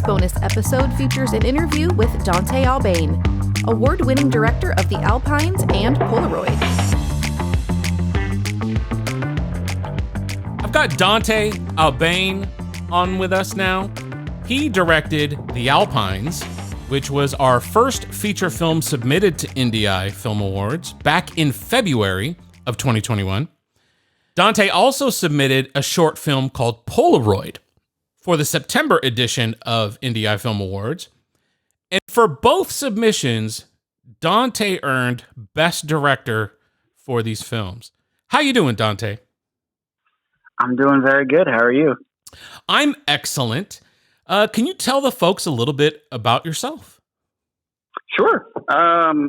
bonus episode features an interview with Dante Aubain, award-winning director of the Alpines and Polaroid. I've got Dante Aubain on with us now. He directed The Alpines, which was our first feature film submitted to IndieEye Film Awards back in February of 2021. Dante also submitted a short film called Polaroid for the September edition of IndieEye Film Awards. And for both submissions, Dante earned Best Director for these films. How you doing, Dante? I'm doing very good. How are you? I'm excellent. Can you tell the folks a little bit about yourself? Sure. I'm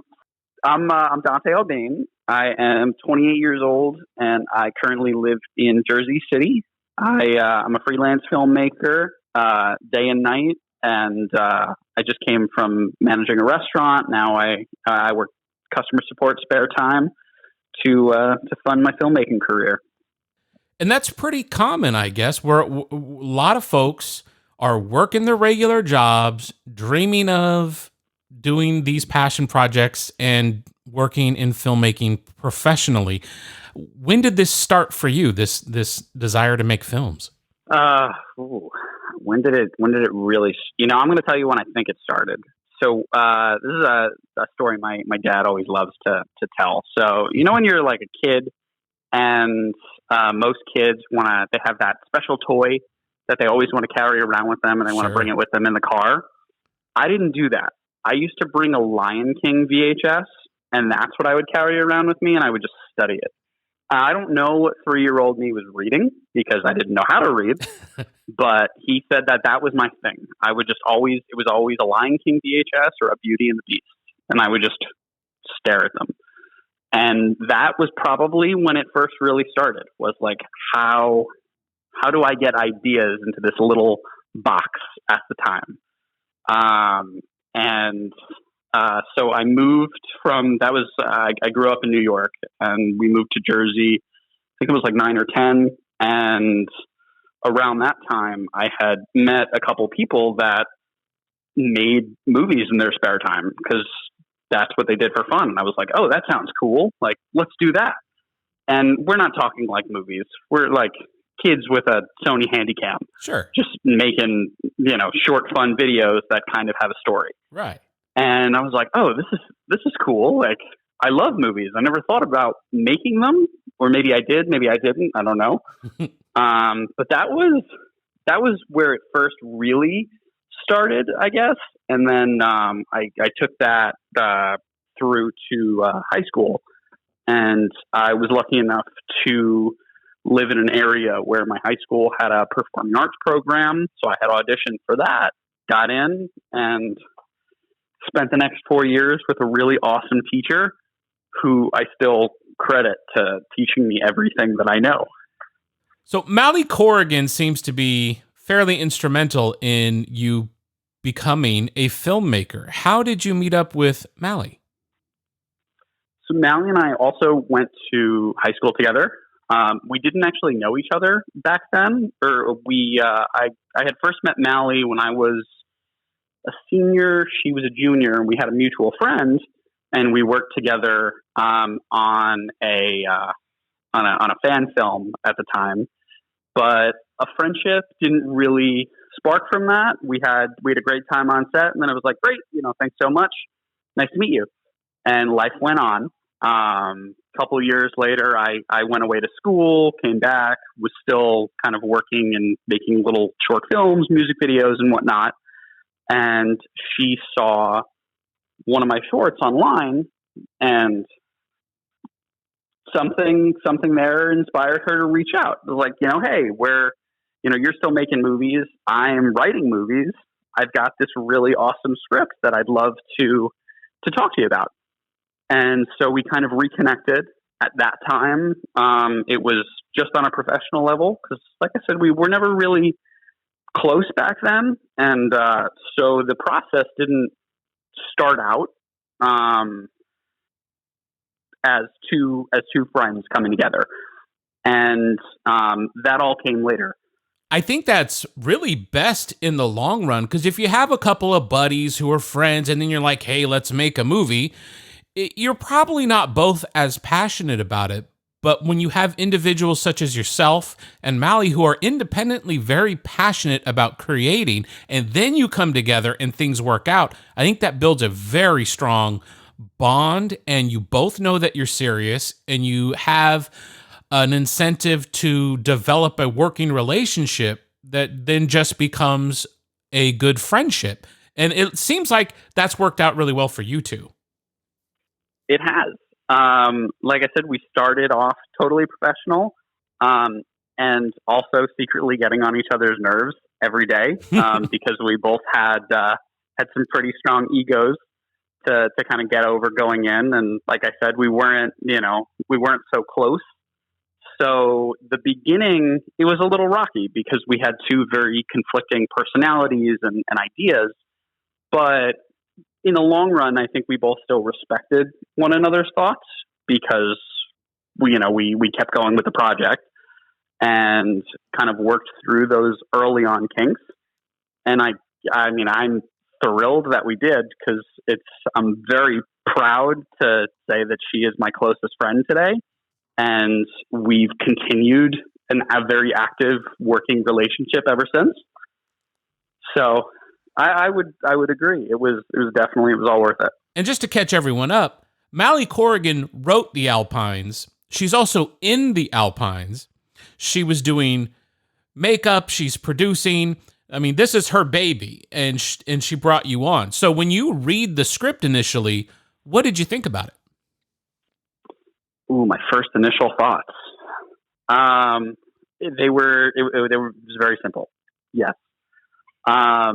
Dante Aubain. I am 28 years old, and I currently live in Jersey City. I'm a freelance filmmaker, day and night, and I just came from managing a restaurant. Now I work customer support spare time to fund my filmmaking career. And that's pretty common, I guess, where a lot of folks are working their regular jobs, dreaming of doing these passion projects and working in filmmaking professionally. When did this start for you, this desire to make films? When did it really, I'm going to tell you when I think it started. So this is a story my dad always loves to tell. So, when you're like a kid and most kids they have that special toy that they always want to carry around with them and they want to bring it with them in the car. I didn't do that. I used to bring a Lion King VHS, and that's what I would carry around with me, and I would just study it. I don't know what 3-year-old me was reading because I didn't know how to read, but he said that was my thing. It was always a Lion King VHS or a Beauty and the Beast, and I would just stare at them. And that was probably when it first really started, was like, how do I get ideas into this little box at the time? So I moved I grew up in New York and we moved to Jersey. I think it was like 9 or 10. And around that time I had met a couple people that made movies in their spare time because that's what they did for fun. And I was like, oh, that sounds cool. Like, let's do that. And we're not talking like movies. We're like kids with a Sony Handycam. Sure. Just making, short, fun videos that kind of have a story. Right. And I was like, oh, this is cool. Like, I love movies. I never thought about making them, or maybe I did, maybe I didn't. I don't know. But that was where it first really started, I guess. And then I took that through to high school, and I was lucky enough to live in an area where my high school had a performing arts program. So I had auditioned for that, got in, and spent the next 4 years with a really awesome teacher who I still credit to teaching me everything that I know. So Mally Corrigan seems to be fairly instrumental in you becoming a filmmaker. How did you meet up with Mally? So Mally and I also went to high school together. We didn't actually know each other back then. I had first met Mally when I was a senior. She was a junior, and we had a mutual friend, and we worked together on a fan film at the time. But a friendship didn't really spark from that. We had a great time on set, and then it was like, great, thanks so much, nice to meet you. And life went on. Couple of years later, I went away to school, came back, was still kind of working and making little short films, music videos and whatnot. And she saw one of my shorts online, and something there inspired her to reach out. It was like, hey, you're still making movies. I am writing movies. I've got this really awesome script that I'd love to talk to you about. And so we kind of reconnected at that time. It was just on a professional level because, like I said, we were never really close back then. And so the process didn't start out as two friends coming together. And that all came later. I think that's really best in the long run, because if you have a couple of buddies who are friends and then you're like, hey, let's make a movie, you're probably not both as passionate about it. But when you have individuals such as yourself and Mally who are independently very passionate about creating, and then you come together and things work out, I think that builds a very strong bond, and you both know that you're serious, and you have an incentive to develop a working relationship that then just becomes a good friendship. And it seems like that's worked out really well for you two. It has. Like I said, we started off totally professional, and also secretly getting on each other's nerves every day, because we both had some pretty strong egos to kind of get over going in. And like I said, we weren't so close. So the beginning, it was a little rocky because we had two very conflicting personalities and ideas, but in the long run, I think we both still respected one another's thoughts because we kept going with the project and kind of worked through those early on kinks. And I'm thrilled that we did, because I'm very proud to say that she is my closest friend today. And we've continued a very active working relationship ever since. So I would agree. It was all worth it. And just to catch everyone up, Mally Corrigan wrote The Alpines. She's also in The Alpines. She was doing makeup. She's producing. I mean, this is her baby, and she brought you on. So when you read the script initially, what did you think about it? Ooh, my first initial thoughts. They were very simple. Yes. I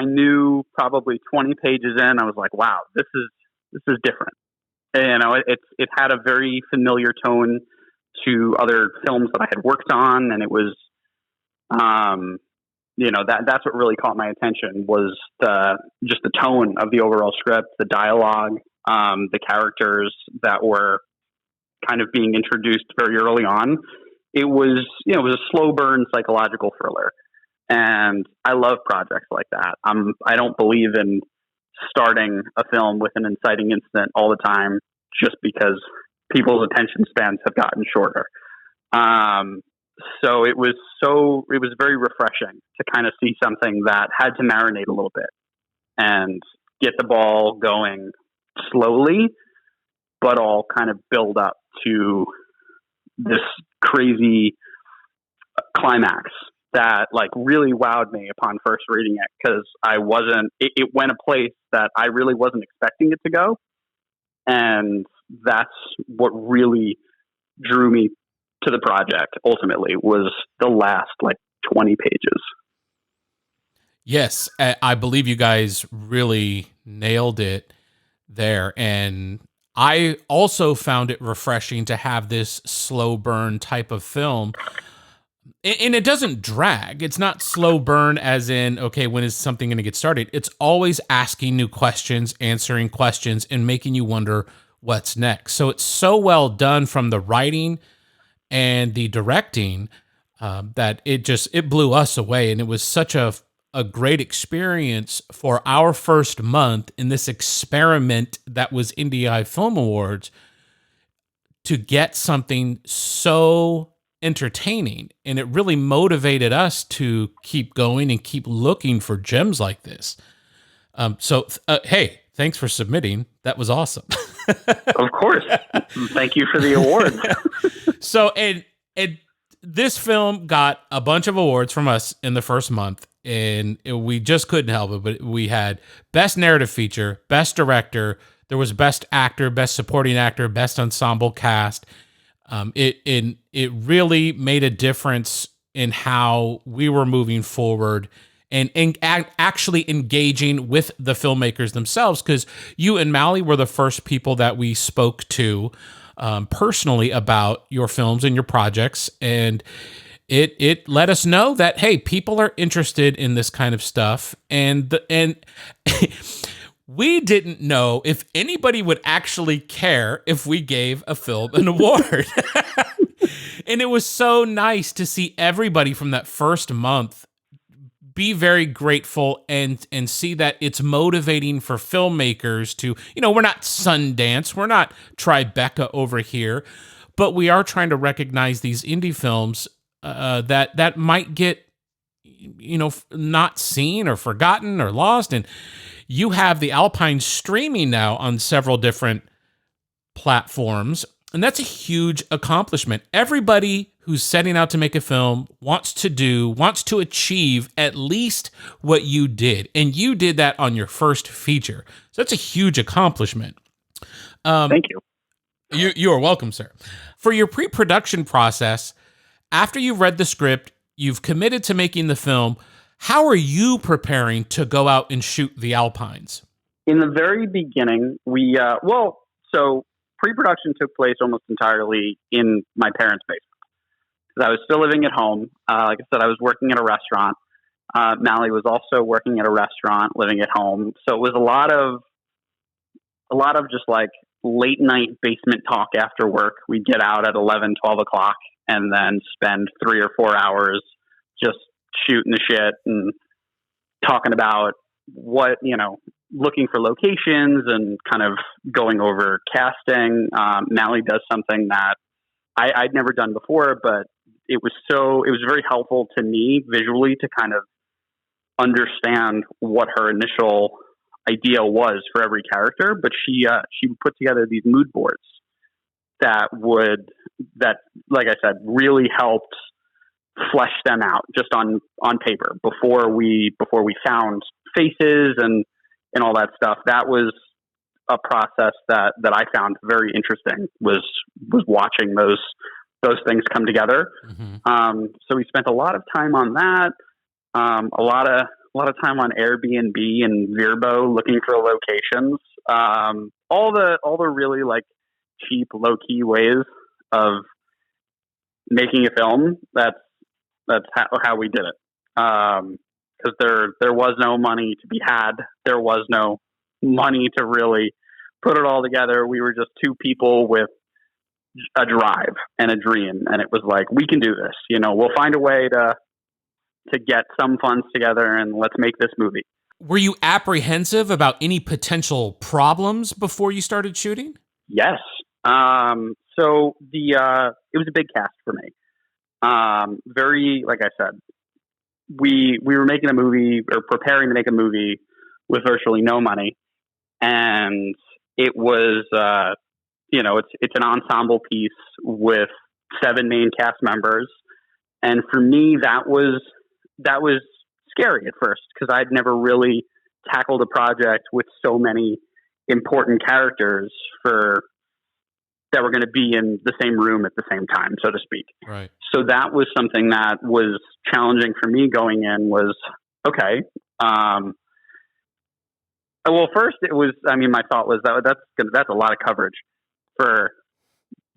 knew probably 20 pages in, I was like, wow, this is different. You know, it had a very familiar tone to other films that I had worked on, and it was, that's what really caught my attention was just the tone of the overall script, the dialogue, the characters that were kind of being introduced very early on. It was a slow burn psychological thriller. And I love projects like that. I don't believe in starting a film with an inciting incident all the time just because people's attention spans have gotten shorter. So it was very refreshing to kind of see something that had to marinate a little bit and get the ball going slowly, but all kind of build up to this crazy climax that like really wowed me upon first reading it, because it went a place that I really wasn't expecting it to go. And that's what really drew me to the project ultimately, was the last like 20 pages. Yes, I believe you guys really nailed it there. And I also found it refreshing to have this slow burn type of film. And it doesn't drag. It's not slow burn as in, okay, when is something going to get started? It's always asking new questions, answering questions, and making you wonder what's next. So it's so well done from the writing and the directing that it blew us away. And it was such a great experience for our first month in this experiment that was IndieEye Film Awards, to get something so entertaining. And it really motivated us to keep going and keep looking for gems like this. Hey, thanks for submitting. That was awesome. Of course. Thank you for the award. So, and this film got a bunch of awards from us in the first month, and we just couldn't help it. But we had Best Narrative Feature, Best Director, there was Best Actor, Best Supporting Actor, Best Ensemble Cast. It really made a difference in how we were moving forward and actually engaging with the filmmakers themselves, because you and Mally were the first people that we spoke to personally about your films and your projects, and it let us know that, hey, people are interested in this kind of stuff, and we didn't know if anybody would actually care if we gave a film an award. And it was so nice to see everybody from that first month be very grateful and see that it's motivating for filmmakers to, we're not Sundance, we're not Tribeca over here, but we are trying to recognize these indie films that might get, not seen or forgotten or lost. And you have the Alpine streaming now on several different platforms. And that's a huge accomplishment. Everybody who's setting out to make a film wants to achieve at least what you did. And you did that on your first feature. So that's a huge accomplishment. Thank you. You are welcome, sir. For your pre-production process, after you've read the script, you've committed to making the film, how are you preparing to go out and shoot the Alpines? In the very beginning, so pre-production took place almost entirely in my parents' basement. Because I was still living at home. Like I said, I was working at a restaurant. Mally was also working at a restaurant, living at home. So it was a lot of just like late night basement talk after work. We'd get out at 11, 12 o'clock and then spend 3 or 4 hours just shooting the shit and talking about what, looking for locations and kind of going over casting. Mally does something that I'd never done before, but it was very helpful to me visually to kind of understand what her initial idea was for every character. But she put together these mood boards that, like I said, really helped flesh them out just on paper before we found faces and all that stuff. That was a process that I found very interesting, was watching those things come together. Mm-hmm. So we spent a lot of time on that. A lot of time on Airbnb and Vrbo looking for locations. All the really like cheap, low key ways of making a film. That's how we did it. Because there was no money to be had. There was no money to really put it all together. We were just two people with a drive and a dream, and it was like, we can do this. We'll find a way to get some funds together and let's make this movie. Were you apprehensive about any potential problems before you started shooting? Yes. So it was a big cast for me. Very, like I said, we were making a movie or preparing to make a movie with virtually no money. And it was, it's an ensemble piece with 7 main cast members. And for me, that was scary at first because I'd never really tackled a project with so many important characters that were going to be in the same room at the same time, so to speak. Right. So that was something that was challenging for me going in was, okay. Well, first it was, my thought was that's a lot of coverage for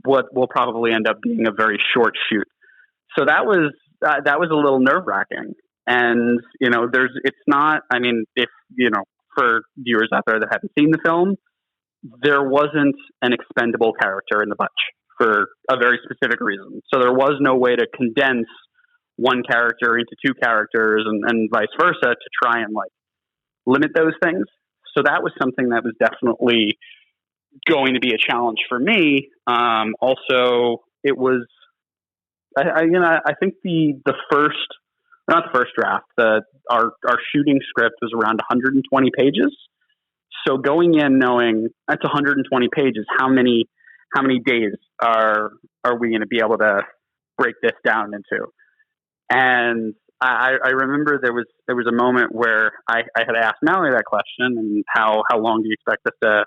what will probably end up being a very short shoot. So that was a little nerve wracking. And, it's not, if, for viewers out there that haven't seen the film, there wasn't an expendable character in the bunch for a very specific reason. So there was no way to condense one character into 2 characters and vice versa to try and like limit those things. So that was something that was definitely going to be a challenge for me. Also, it was, I think the first, not the first draft, our shooting script was around 120 pages. So going in knowing that's 120 pages, how many days are we going to be able to break this down into? And I remember there was a moment where I had asked Mallory that question, and how long do you expect this to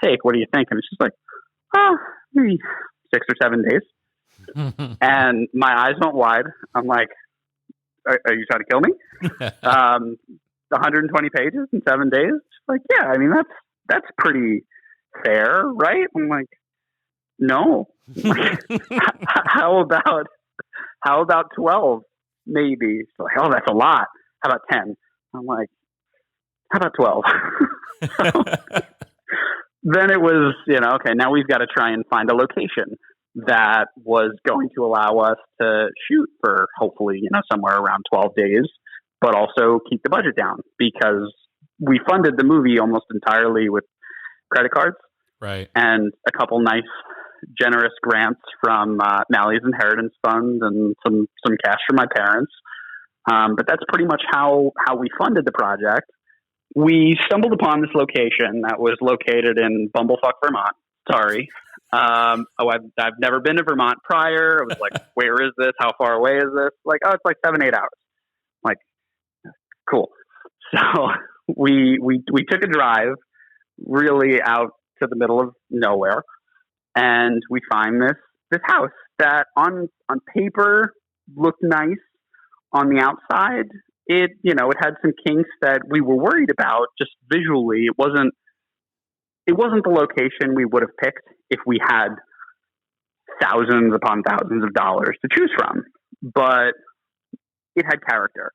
take? What do you think? And she's like, maybe 6 or 7 days. And my eyes went wide. I'm like, are you trying to kill me? 120 pages in 7 days? She's like, yeah, that's pretty fair, right? I'm like, no. How about 12? Maybe. She's like, oh, that's a lot. How about 10? I'm like, how about 12? So, then it was, okay, now we've got to try and find a location. that was going to allow us to shoot for hopefully, somewhere around 12 days, but also keep the budget down because we funded the movie almost entirely with credit cards. Right. And a couple nice, generous grants from Mally's inheritance fund and some cash from my parents. But that's pretty much how we funded the project. We stumbled upon this location that was located in Bumblefuck, Vermont. Sorry. I've never been to Vermont prior. I was like, where is this? How far away is this? Like, oh, it's like 7-8 hours. I'm like, cool. So we took a drive really out to the middle of nowhere, and we find this house that on paper looked nice. On the outside, it had some kinks that we were worried about just visually. It wasn't the location we would have picked if we had thousands upon thousands of dollars to choose from, but it had character.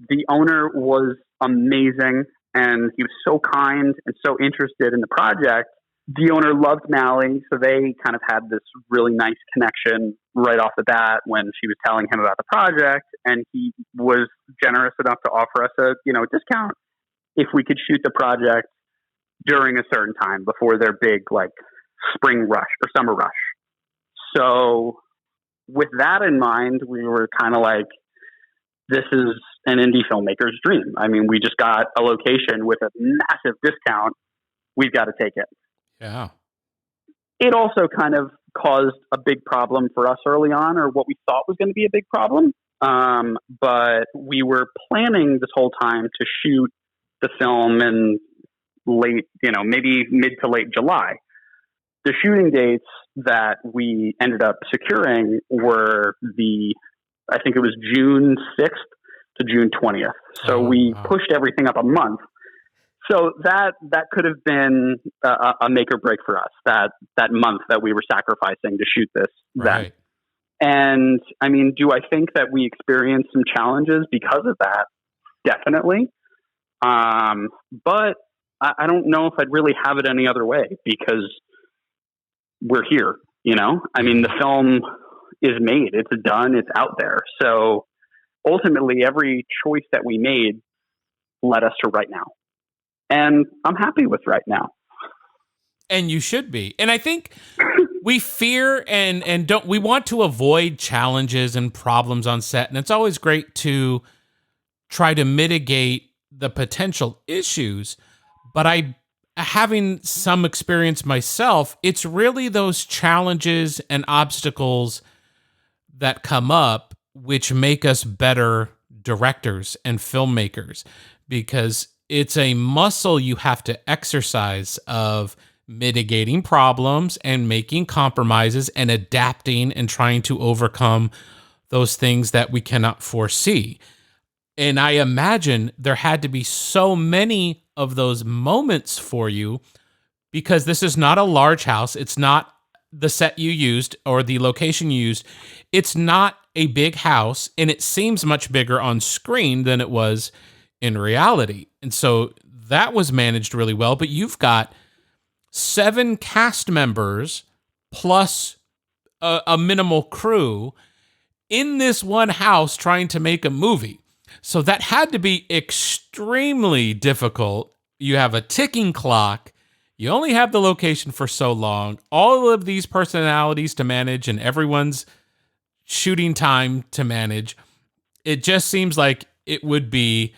The owner was amazing, and he was so kind and so interested in the project. The owner loved Mally, so they kind of had this really nice connection right off the bat when she was telling him about the project, and he was generous enough to offer us a discount if we could shoot the project during a certain time before their big spring rush or summer rush. So with that in mind, we were kind of like, this is an indie filmmaker's dream. I mean, we just got a location with a massive discount. We've got to take it. Yeah. It also kind of caused a big problem for us early on, or what we thought was going to be a big problem. But we were planning this whole time to shoot the film in late, maybe mid to late July. The shooting dates that we ended up securing were I think it was June 6th to June 20th. So we pushed everything up a month. So that could have been a make or break for us, that month that we were sacrificing to shoot this. Right. And I mean, do I think that we experienced some challenges because of that? Definitely. But I don't know if I'd really have it any other way because we're here, I mean, the film is made, it's done, it's out there. So ultimately every choice that we made led us to right now. And I'm happy with right now. And you should be. And I think we fear and we want to avoid challenges and problems on set. And it's always great to try to mitigate the potential issues. But having some experience myself, it's really those challenges and obstacles that come up which make us better directors and filmmakers, because it's a muscle you have to exercise of mitigating problems and making compromises and adapting and trying to overcome those things that we cannot foresee. And I imagine there had to be so many of those moments for you, because this is not a large house. It's not the set you used or the location you used. It's not a big house, and it seems much bigger on screen than it was in reality. And so that was managed really well, but you've got 7 cast members plus a minimal crew in this one house trying to make a movie. So that had to be extremely difficult. You have a ticking clock. You only have the location for so long, all of these personalities to manage and everyone's shooting time to manage. It just seems like it would be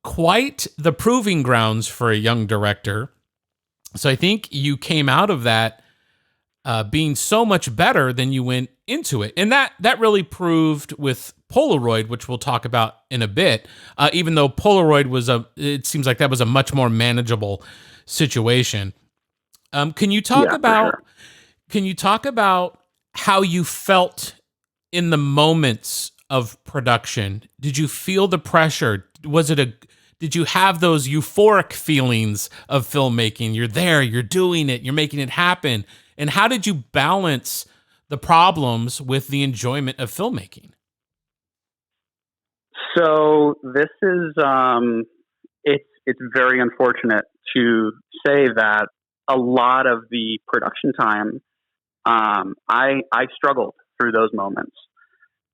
quite the proving grounds for a young director. So I think you came out of that being so much better than you went into it. And that really proved with Polaroid, which we'll talk about in a bit, even though Polaroid it seems like that was a much more manageable situation. Can you talk about how you felt in the moments of production? Did you feel the pressure? Did you have those euphoric feelings of filmmaking? You're there, you're doing it, you're making it happen. And how did you balance the problems with the enjoyment of filmmaking? So this is, it's very unfortunate to say that a lot of the production time I struggled through those moments.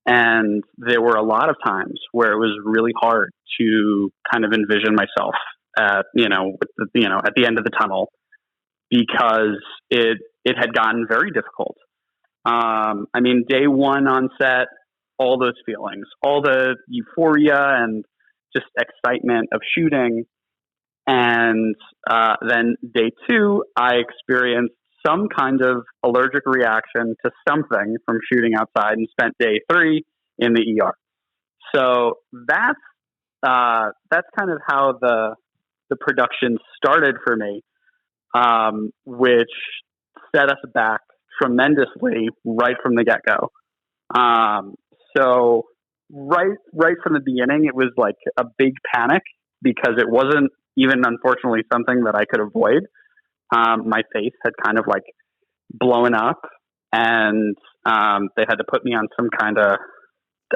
And there were a lot of times where it was really hard to kind of envision myself at, at the end of the tunnel, because it had gotten very difficult. Day one on set, all those feelings, all the euphoria and just excitement of shooting. And then day two, I experienced some kind of allergic reaction to something from shooting outside, and spent day three in the ER. So that's kind of how the production started for me, which set us back tremendously right from the get-go. So right from the beginning, it was like a big panic, because it wasn't even, unfortunately, something that I could avoid. My face had kind of like blown up, and they had to put me on some kind of,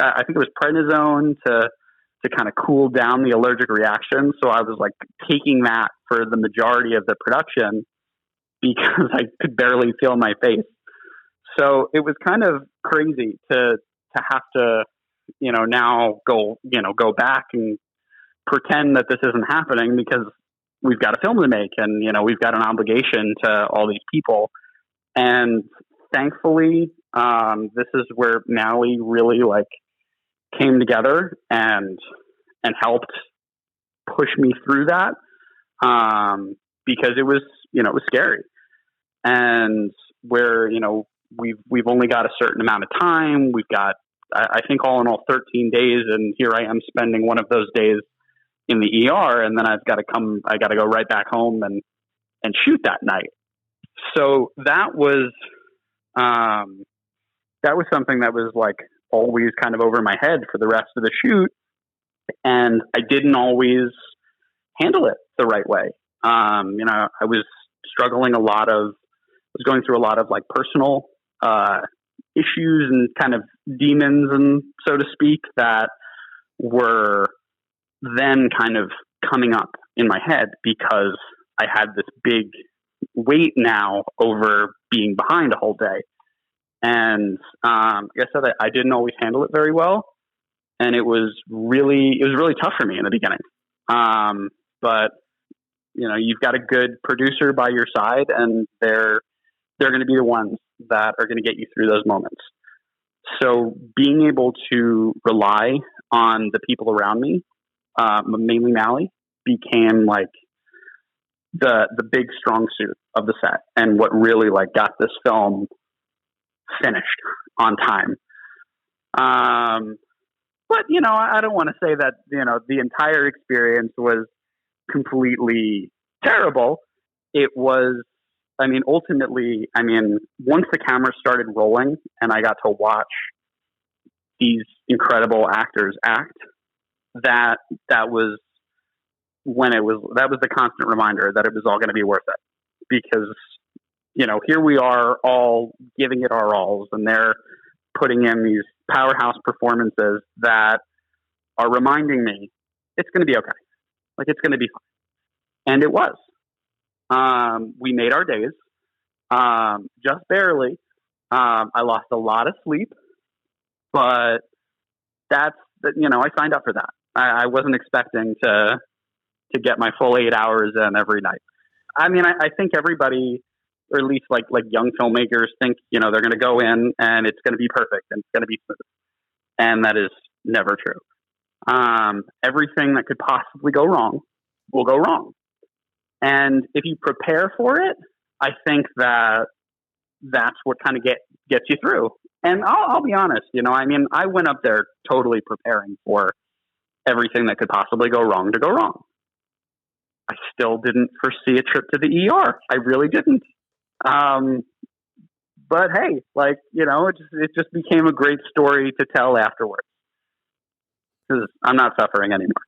I think it was prednisone to kind of cool down the allergic reaction. So I was like taking that for the majority of the production, because I could barely feel my face. So it was kind of crazy to have to, now go back and pretend that this isn't happening, because we've got a film to make, and, we've got an obligation to all these people. And thankfully, this is where Mally really like came together and helped push me through that. Because it was scary, and where, we've only got a certain amount of time. We've got, I think, all in all 13 days. And here I am spending one of those days in the ER, and then I got to go right back home and shoot that night. So that was something that was like always kind of over my head for the rest of the shoot. And I didn't always handle it the right way. I was going through a lot of like personal issues and kind of demons, and so to speak, that were then kind of coming up in my head, because I had this big weight now over being behind a whole day. And like I said, I didn't always handle it very well, and it was really tough for me in the beginning. But you've got a good producer by your side, and they're going to be the ones that are going to get you through those moments. So being able to rely on the people around me, mainly Mally, became like the big strong suit of the set, and what really like got this film finished on time. But I don't want to say that the entire experience was completely terrible. It was, ultimately, once the camera started rolling and I got to watch these incredible actors act, that was the constant reminder that it was all going to be worth it, because here we are all giving it our alls, and they're putting in these powerhouse performances that are reminding me it's going to be okay. Like, it's going to be fine. And it was. We made our days, just barely. I lost a lot of sleep, but I signed up for that. I wasn't expecting to get my full 8 hours in every night. I think everybody, or at least like young filmmakers, think, they're going to go in and it's going to be perfect and it's going to be smooth. And that is never true. Everything that could possibly go wrong will go wrong. And if you prepare for it, I think that's what kind of gets you through. And I'll be honest, I went up there totally preparing for everything that could possibly go wrong to go wrong. I still didn't foresee a trip to the ER. I really didn't. But hey, it just became a great story to tell afterwards, because I'm not suffering anymore.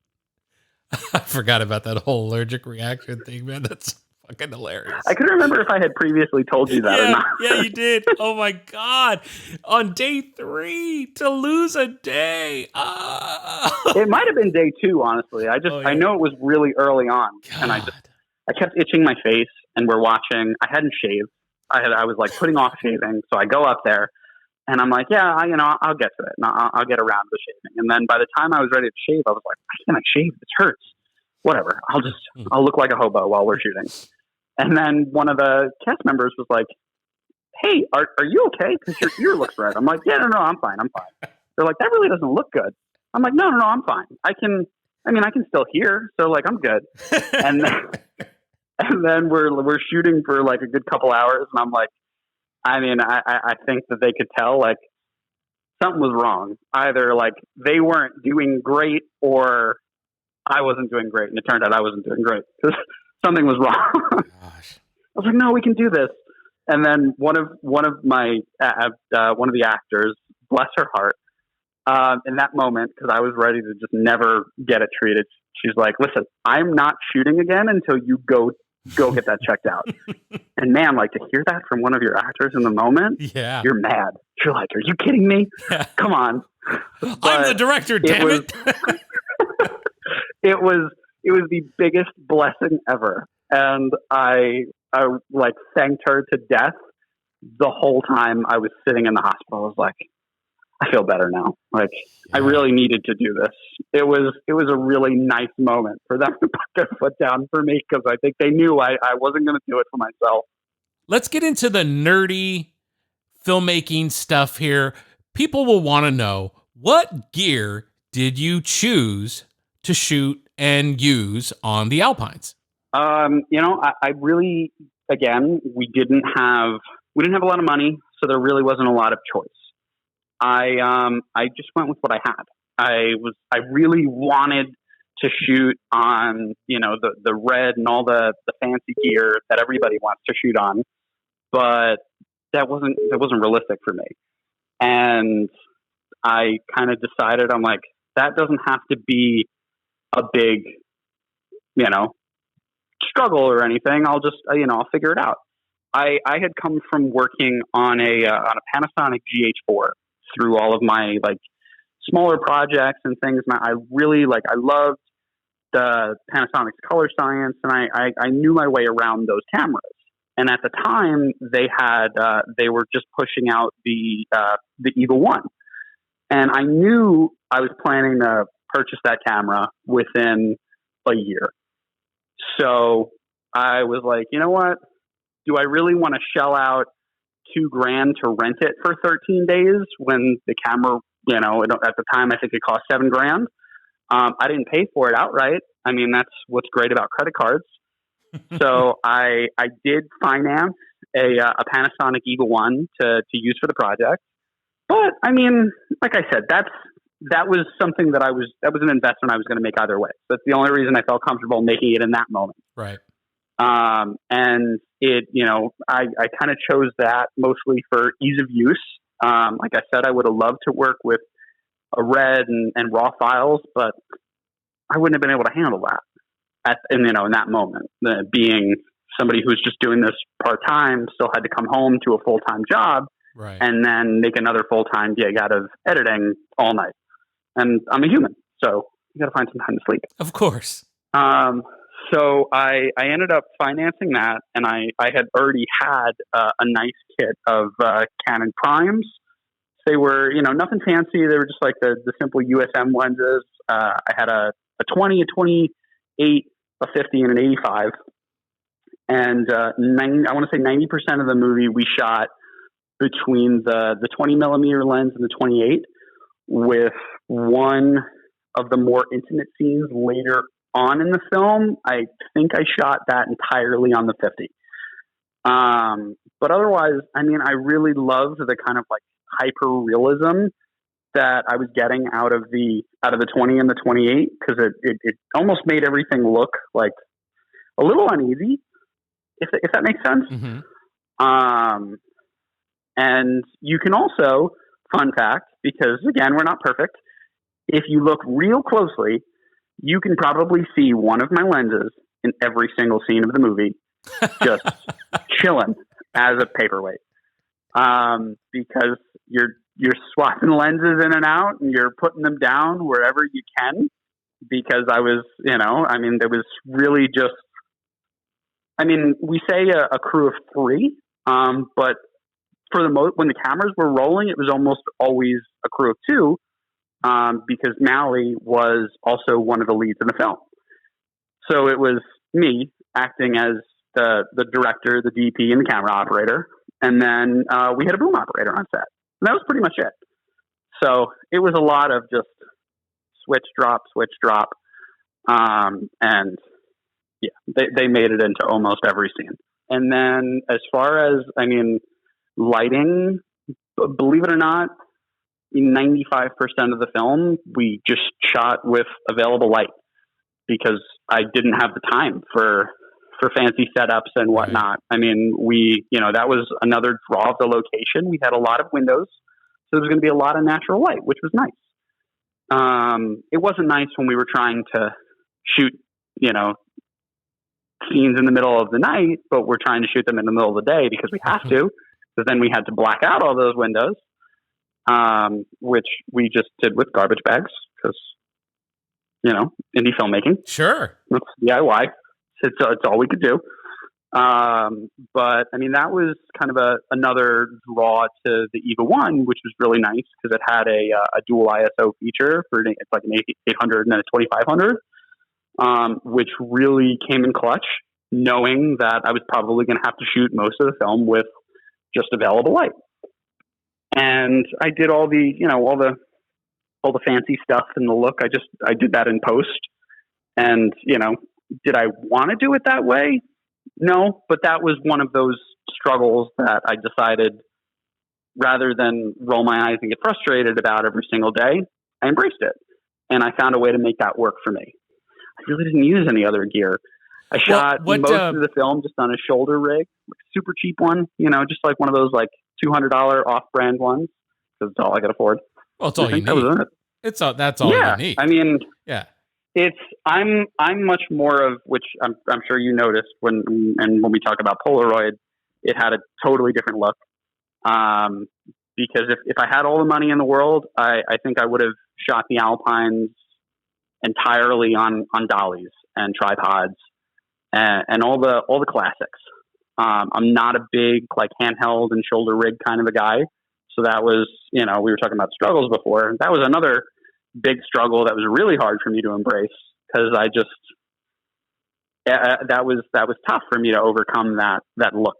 I forgot about that whole allergic reaction thing, man. That's fucking hilarious. I couldn't remember if I had previously told you that or not. Yeah, you did. Oh my God. On day 3 to lose a day. It might have been day 2, honestly. I know it was really early on. God. And I kept itching my face, and we're watching. I hadn't shaved. I was like putting off shaving. So I go up there and I'm like, yeah, I'll get to it. And I'll get around to shaving. And then by the time I was ready to shave, I was like, why can't I shave? This hurts. Whatever. I'll look like a hobo while we're shooting. And then one of the cast members was like, hey, are you okay? Because your ear looks red. I'm like, yeah, no, I'm fine. They're like, that really doesn't look good. I'm like, no, I'm fine. I can still hear. So like, I'm good. And then we're shooting for like a good couple hours. And I'm like, I think that they could tell like something was wrong. Either like they weren't doing great or I wasn't doing great. And it turned out I wasn't doing great because something was wrong. Gosh. I was like, no, we can do this. And then one of the actors, bless her heart, in that moment, because I was ready to just never get it treated, she's like, listen, I'm not shooting again until you go get that checked out. And man, like to hear that from one of your actors in the moment, yeah, you're mad. You're like, are you kidding me? Yeah. Come on. I'm the director, damn it. It was the biggest blessing ever. And I like thanked her to death the whole time I was sitting in the hospital. I was like, I feel better now. Like I really needed to do this. It was a really nice moment for them to put their foot down for me because I think they knew I wasn't going to do it for myself. Let's get into the nerdy filmmaking stuff here. People will want to know, what gear did you choose to shoot and use on the Alpines? I really, again, we didn't have a lot of money, so there really wasn't a lot of choice. I just went with what I had. I really wanted to shoot on, the red and all the fancy gear that everybody wants to shoot on, but that wasn't realistic for me. And I kind of decided, I'm like, that doesn't have to be a big, struggle or anything. I'll just, I'll figure it out. I had come from working on a Panasonic GH4 through all of my like smaller projects and things. And I really I loved the Panasonic's color science, and I knew my way around those cameras. And at the time, they were just pushing out the Eagle One, and I knew I was planning to purchase that camera within a year. So I was like, you know what? Do I really want to shell out $2,000 to rent it for 13 days when the camera, at the time I think it cost $7,000. I didn't pay for it outright. I mean, that's what's great about credit cards. So I did finance a Panasonic Eagle One to use for the project. But I mean, like I said, that was something that was an investment I was going to make either way. That's the only reason I felt comfortable making it in that moment. Right. And it, I kind of chose that mostly for ease of use. Like I said, I would have loved to work with a red and raw files, but I wouldn't have been able to handle that in that moment. Being somebody who's just doing this part-time, still had to come home to a full-time job, right, and then make another full-time gig out of editing all night. And I'm a human, so you got to find some time to sleep. Of course. So I ended up financing that, and I had already had a nice kit of Canon primes. They were, nothing fancy. They were just like the simple USM lenses. I had a 20, a 28, a 50, and an 85. And I want to say 90% of the movie we shot between the 20 millimeter lens and the 28, with one of the more intimate scenes later on in the film. I think I shot that entirely on the 50. But otherwise, I mean, I really loved the kind of like hyper realism that I was getting out of the 20 and the 28, because it almost made everything look like a little uneasy, if that makes sense. Mm-hmm. And you can also, fun fact, because again, we're not perfect, if you look real closely, you can probably see one of my lenses in every single scene of the movie, just chilling as a paperweight. Because you're swapping lenses in and out, and you're putting them down wherever you can. Because I was, there was really just, we say a crew of 3, But for when the cameras were rolling, it was almost always a crew of two, because Mally was also one of the leads in the film. So it was me acting as the director, the DP, and the camera operator. And then we had a boom operator on set. And that was pretty much it. So it was a lot of just switch, drop. And yeah, they made it into almost every scene. And then as far as, lighting, believe it or not, 95% of the film, we just shot with available light because I didn't have the time for fancy setups and whatnot. Right. That was another draw of the location. We had a lot of windows, so there was going to be a lot of natural light, which was nice. It wasn't nice when we were trying to shoot, scenes in the middle of the night, but we're trying to shoot them in the middle of the day because we have to, because then we had to black out all those windows, which we just did with garbage bags because, indie filmmaking. Sure. That's DIY. It's all we could do. But that was kind of another draw to the EVA 1, which was really nice because it had a dual ISO feature it's like an 800 and then a 2500, which really came in clutch, knowing that I was probably going to have to shoot most of the film with just available light. And I did all the fancy stuff and the look. I did that in post. And, did I want to do it that way? No, but that was one of those struggles that I decided, rather than roll my eyes and get frustrated about every single day, I embraced it. And I found a way to make that work for me. I really didn't use any other gear. I shot most of the film just on a shoulder rig, like a super cheap one, just like one of those like $200 off-brand ones, because it's all I could afford. Well, it's all you need. That's all you need. Yeah. I'm much more of, which I'm sure you noticed when we talk about Polaroid, it had a totally different look. Because if I had all the money in the world, I think I would have shot the Alpines entirely on dollies and tripods and all the classics. I'm not a big like handheld and shoulder rig kind of a guy. So that was, we were talking about struggles before. That was another big struggle that was really hard for me to embrace because that was tough for me to overcome that look.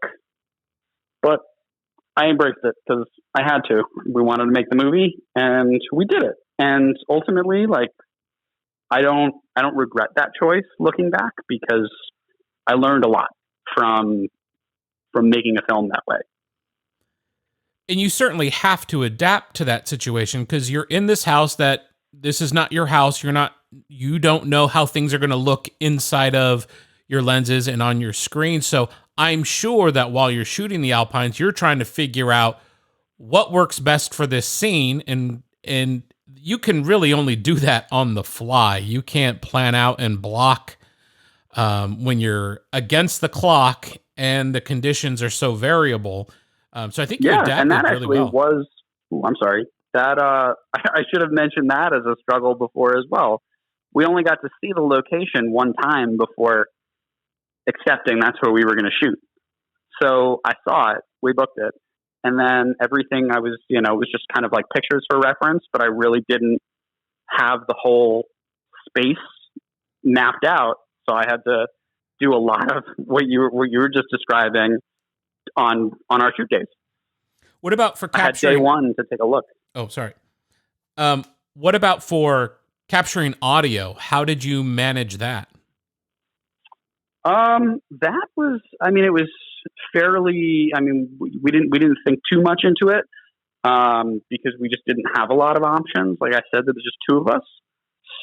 But I embraced it because I had to. We wanted to make the movie and we did it. And ultimately, like, I don't regret that choice looking back because I learned a lot from making a film that way. And you certainly have to adapt to that situation because you're in this house that this is not your house. You don't know how things are going to look inside of your lenses and on your screen. So I'm sure that while you're shooting the Alpines, you're trying to figure out what works best for this scene. And you can really only do that on the fly. You can't plan out and block when you're against the clock and the conditions are so variable. So I think you adapted and that really actually well. I'm sorry. That I should have mentioned that as a struggle before as well. We only got to see the location one time before accepting that's where we were going to shoot. So I saw it, we booked it, and then everything it was just kind of like pictures for reference, but I really didn't have the whole space mapped out. So I had to do a lot of what you were just describing on our shoot days. What about for capturing? I had day one to take a look. Oh, sorry. What about for capturing audio? How did you manage that? That was, it was fairly, we didn't think too much into it, because we just didn't have a lot of options. Like I said, there was just two of us.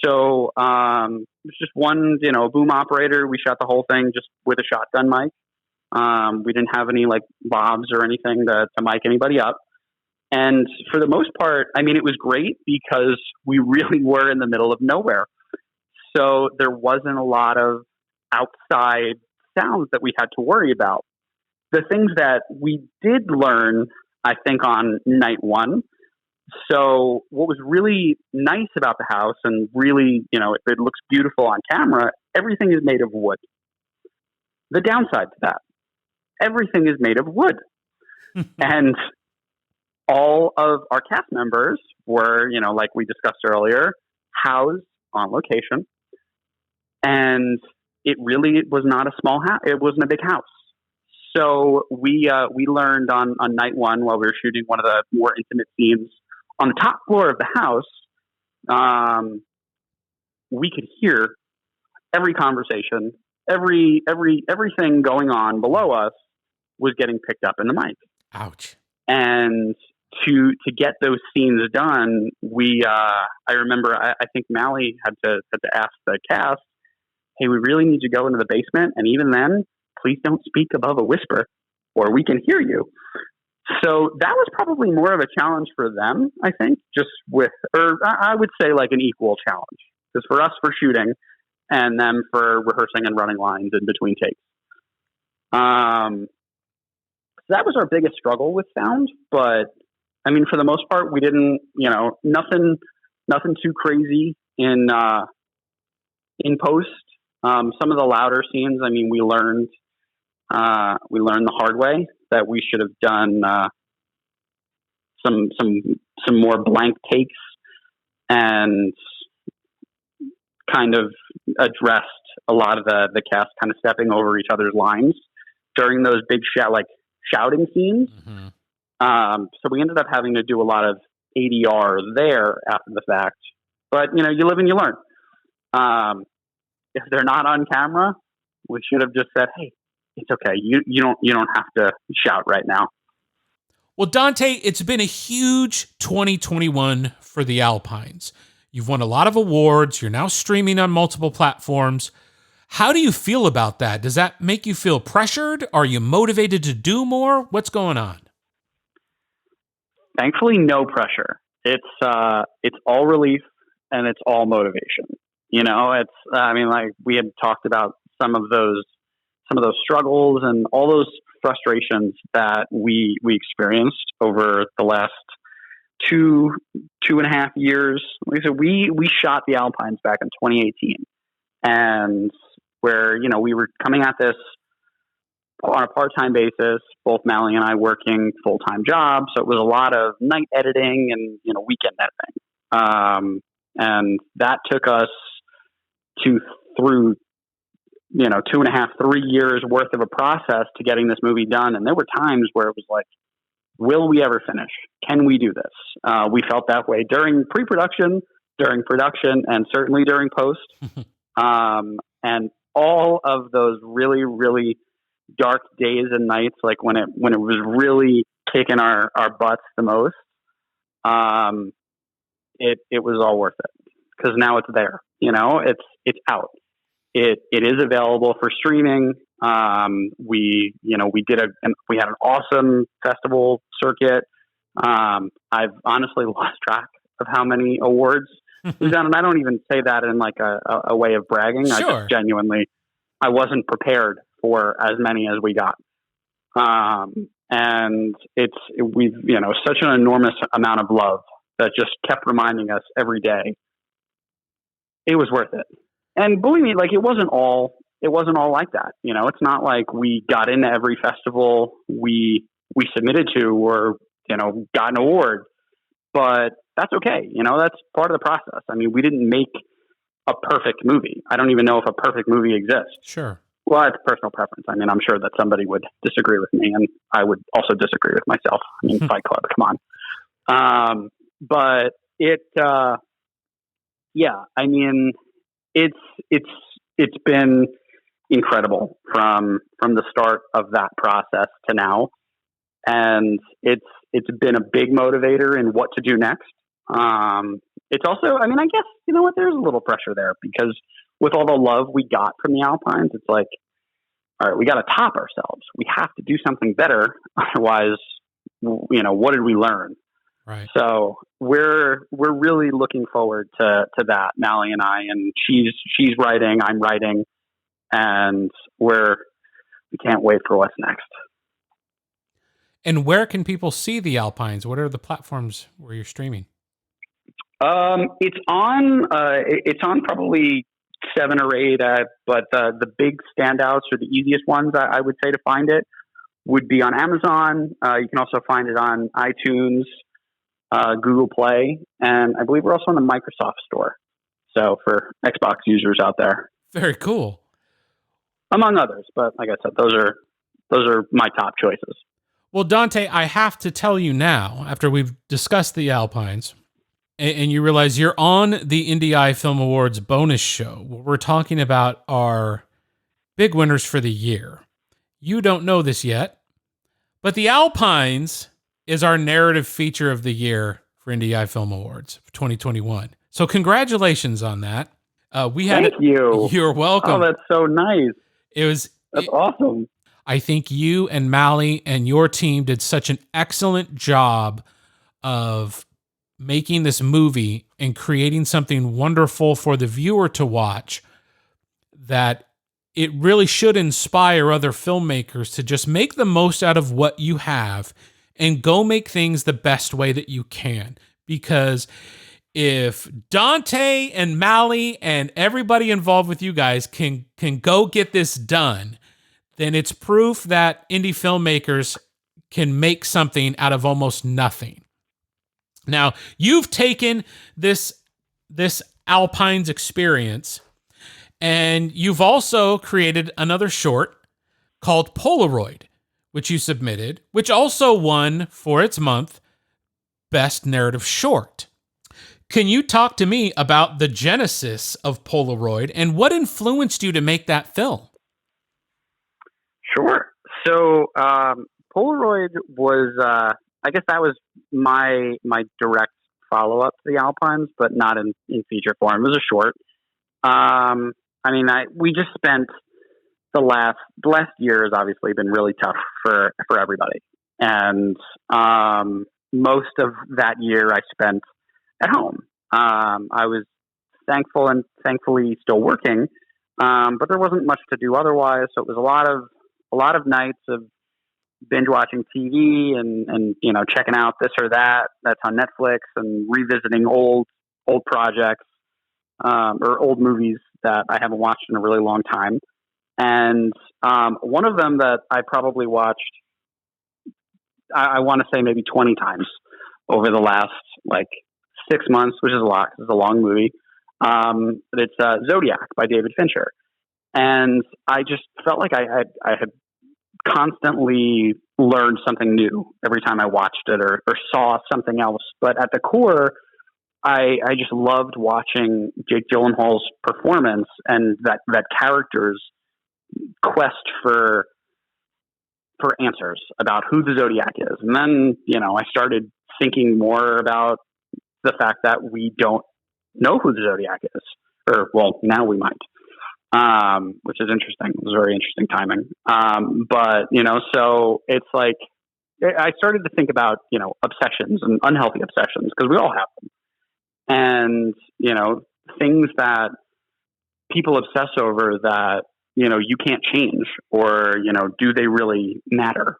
So, it was just one, boom operator. We shot the whole thing just with a shotgun mic. We didn't have any like bobs or anything to mic anybody up. And for the most part, it was great because we really were in the middle of nowhere. So there wasn't a lot of outside sounds that we had to worry about. The things that we did learn, I think, on night one. So what was really nice about the house and really, it looks beautiful on camera, everything is made of wood. The downside to that, everything is made of wood. And all of our cast members were, like we discussed earlier, housed on location. And it really was not a small house. It wasn't a big house. So we learned on night one, while we were shooting one of the more intimate scenes on the top floor of the house, we could hear every conversation, everything going on below us was getting picked up in the mic. Ouch. And to get those scenes done, I remember I think Mally had to ask the cast, hey, we really need you to go into the basement, and even then, please don't speak above a whisper or we can hear you. So that was probably more of a challenge for them, I think, or I would say like an equal challenge. Because for us for shooting and them for rehearsing and running lines in between takes. So that was our biggest struggle with sound. But I mean, for the most part, we didn't, nothing too crazy in post. Some of the louder scenes, I mean, we learned the hard way that we should have done some more blank takes and kind of addressed a lot of the cast kind of stepping over each other's lines during those big shouting scenes. Mm-hmm. So we ended up having to do a lot of ADR there after the fact. But you live and you learn. If they're not on camera, we should have just said, "Hey, it's okay. You don't have to shout right now." Well, Dante, it's been a huge 2021 for the Alpines. You've won a lot of awards. You're now streaming on multiple platforms. How do you feel about that? Does that make you feel pressured? Are you motivated to do more? What's going on? Thankfully, no pressure. It's all relief and it's all motivation. Like we had talked about some of those struggles and all those frustrations that we experienced over the last two and a half years. Like I said, we shot the Alpines back in 2018, and where we were coming at this on a part-time basis, both Mally and I working full-time jobs, so it was a lot of night editing and weekend editing, and that took us through 2.5, 3 years worth of a process to getting this movie done. And there were times where it was like, will we ever finish? Can we do this? We felt that way during pre-production, during production, and certainly during post. And all of those really, really dark days and nights, like when it was really kicking our butts the most, it was all worth it. Because now it's there, it's out. It is available for streaming. We had an awesome festival circuit. I've honestly lost track of how many awards we've done, and I don't even say that in like a way of bragging. Sure. I just genuinely, I wasn't prepared for as many as we got. And we've such an enormous amount of love that just kept reminding us every day it was worth it. And believe me, like it wasn't all like that. It's not like we got into every festival we submitted to or, got an award, but that's okay. That's part of the process. I mean, we didn't make a perfect movie. I don't even know if a perfect movie exists. Sure. Well, it's personal preference. I mean, I'm sure that somebody would disagree with me, and I would also disagree with myself. I mean, Fight Club, come on. But yeah, I mean, it's been incredible from the start of that process to now, and it's been a big motivator in what to do next. It's also, I mean, I guess there's a little pressure there because with all the love we got from the Alpines, it's like, all right, we got to top ourselves. We have to do something better, otherwise, what did we learn? Right. So we're really looking forward to that, Mally and I, and she's writing, I'm writing, and we can't wait for what's next. And where can people see the Alpines? What are the platforms where you're streaming? It's on probably 7 or 8, but the big standouts or the easiest ones I would say to find it would be on Amazon. You can also find it on iTunes, Google Play, and I believe we're also on the Microsoft Store. So for Xbox users out there, Very cool. among others. But like I said, those are my top choices. Well, Dante, I have to tell you now, after we've discussed the Alpines, and you realize you're on the IndieEye Film Awards bonus show, where we're talking about our big winners for the year. You don't know this yet, but the Alpines is our narrative feature of the year for IndieEye Film Awards for 2021. So congratulations on that. Thank you. You're welcome. Oh, that's so nice. That's awesome. I think you and Mally and your team did such an excellent job of making this movie and creating something wonderful for the viewer to watch that it really should inspire other filmmakers to just make the most out of what you have and go make things the best way that you can. Because if Dante and Mally and everybody involved with you guys can go get this done, then it's proof that indie filmmakers can make something out of almost nothing. Now, you've taken this Alpines experience and you've also created another short called Polaroid, which you submitted, which also won for its month Best Narrative Short. Can you talk to me about the genesis of Polaroid and what influenced you to make that film? Sure. So Polaroid was, I guess that was my direct follow-up to the Alpines, but not in feature form. It was a short. We just spent the last year has obviously been really tough for everybody. And most of that year I spent at home. I was thankful and thankfully still working, but there wasn't much to do otherwise. So it was a lot of nights of binge watching TV and checking out this or that's on Netflix and revisiting old projects or old movies that I haven't watched in a really long time. And one of them that I probably watched, I want to say maybe 20 times over the last 6 months, which is a lot. It's a long movie. But it's Zodiac by David Fincher. And I just felt like I had constantly learned something new every time I watched it or saw something else. But at the core, I just loved watching Jake Gyllenhaal's performance and that character's quest for answers about who the Zodiac is. And then, I started thinking more about the fact that we don't know who the Zodiac is. Or, well, now we might. Which is interesting. It was very interesting timing. So it's like I started to think about, obsessions and unhealthy obsessions because we all have them. And, things that people obsess over that, you can't change or, do they really matter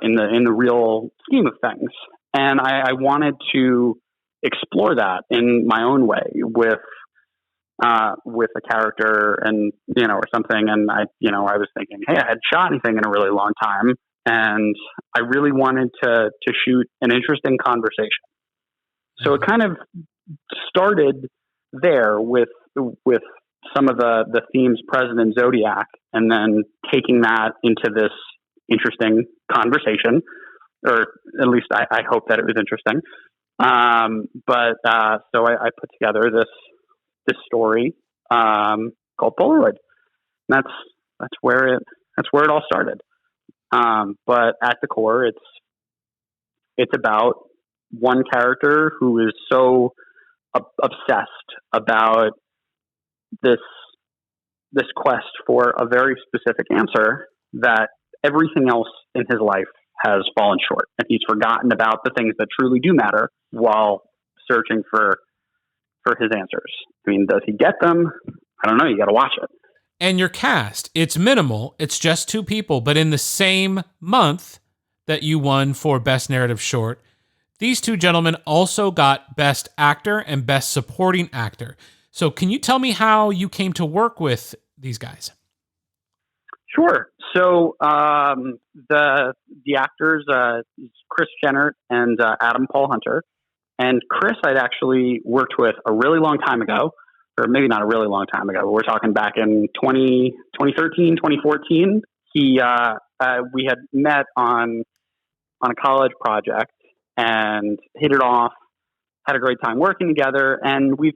in the real scheme of things? And I wanted to explore that in my own way with a character and, or something. And I was thinking, hey, I hadn't shot anything in a really long time. And I really wanted to shoot an interesting conversation. So it kind of started there with some of the themes present in Zodiac and then taking that into this interesting conversation, or at least I hope that it was interesting. So I put together this story called Polaroid. And that's where it all started. But at the core, it's about one character who is so obsessed about this quest for a very specific answer that everything else in his life has fallen short, and he's forgotten about the things that truly do matter while searching for his answers. I mean, does he get them? I don't know. You got to watch it. And your cast, it's minimal. It's just 2 people, but in the same month that you won for Best Narrative Short, these 2 gentlemen also got Best Actor and Best Supporting Actor. So can you tell me how you came to work with these guys? Sure. So the actors, Chris Jenner and Adam Paul Hunter. And Chris, I'd actually worked with a really long time ago, or maybe not a really long time ago. We're talking back in 2013, 2014. We had met on a college project and hit it off, had a great time working together. And we've,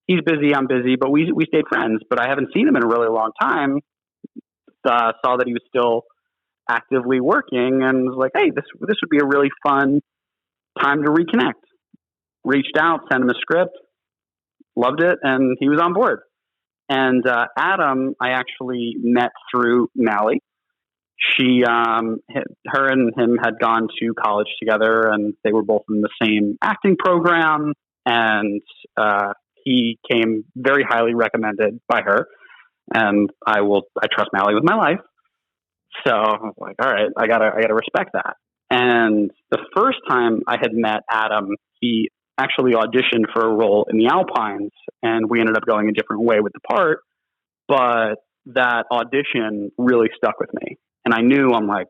he's busy, I'm busy, but we stayed friends. But I haven't seen him in a really long time. Saw that he was still actively working and was like, hey, this would be a really fun time to reconnect. Reached out, sent him a script, loved it, and he was on board. And Adam, I actually met through Mally. Her and him had gone to college together, and they were both in the same acting program. And he came very highly recommended by her. And I trust Mally with my life. So I was like, all right, I gotta respect that. And the first time I had met Adam, he actually auditioned for a role in the Alpines, and we ended up going a different way with the part. But that audition really stuck with me. And I knew, I'm like,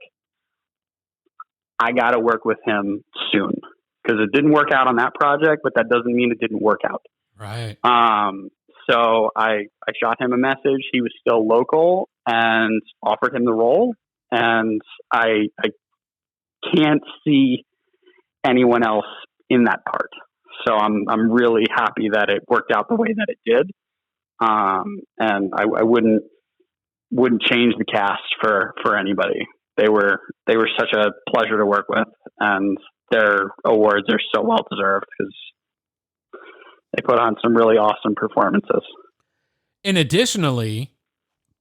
I got to work with him soon, because it didn't work out on that project, but that doesn't mean it didn't work out. Right. So I shot him a message. He was still local and offered him the role. And I can't see anyone else in that part. So I'm really happy that it worked out the way that it did. And I wouldn't change the cast for anybody. They were such a pleasure to work with, and their awards are so well deserved because they put on some really awesome performances. And additionally,